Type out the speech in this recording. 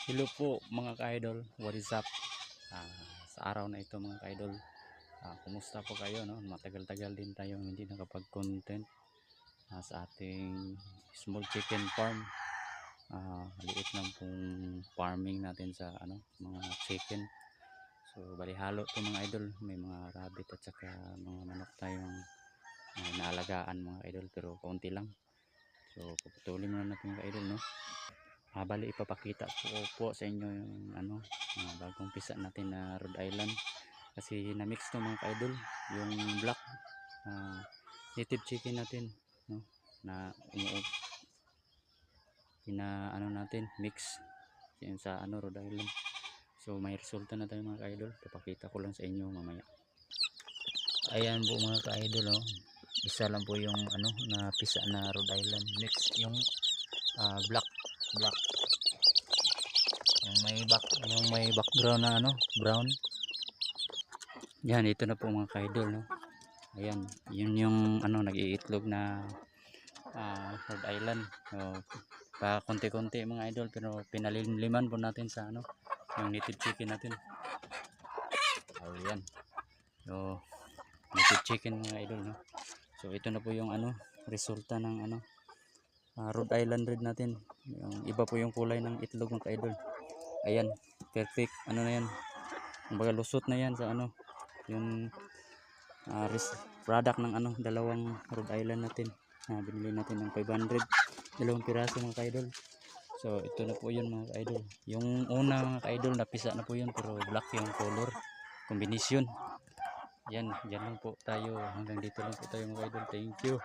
Hello po mga ka-idol, what is up? Sa araw na ito mga ka-idol, kumusta po kayo? No? Matagal-tagal din tayong hindi nakapag-content sa ating small chicken farm. Liit lang pong farming natin sa mga chicken. So bali halo to mga idol, may mga rabbit at saka mga manok tayong naalagaan mga idol, pero kaunti lang. So puputulin muna natin mga idol, no? Bali ipapakita po sa inyo yung bagong pisa natin na Rhode Island, kasi na mix to mga ka-idol, yung black native chicken natin, no, na natin mix yan sa Rhode Island. So may resulta na tayo mga ka-idol, papakita ko lang sa inyo mamaya. Ayan po mga ka-idol, oh. Isa lang po yung na pisa na Rhode Island mix, yung black yung may background na brown. Yan, ito na po mga ka-idol, no. Ayan, yun yung nag-iitlog na Rhode Island. So pa konti-konti mga idol, pero pinalimliman po natin sa yung native chicken natin. Ayan, so native chicken mga idol, no. So ito na po yung resulta ng Rhode Island red natin. Yung iba po yung kulay ng itlog mga ka-idol. Ayan, perfect na yan, kumbaga lusot na yan sa yung product ng dalawang Rhode Island natin. Binili natin ng 500, dalawang piraso mga ka-idol. So ito na po yun mga ka-idol. Yung una mga ka-idol, napisa na po yun, pero black yung color combination. Yan lang po tayo, hanggang dito lang po tayo mga ka-idol. Thank you.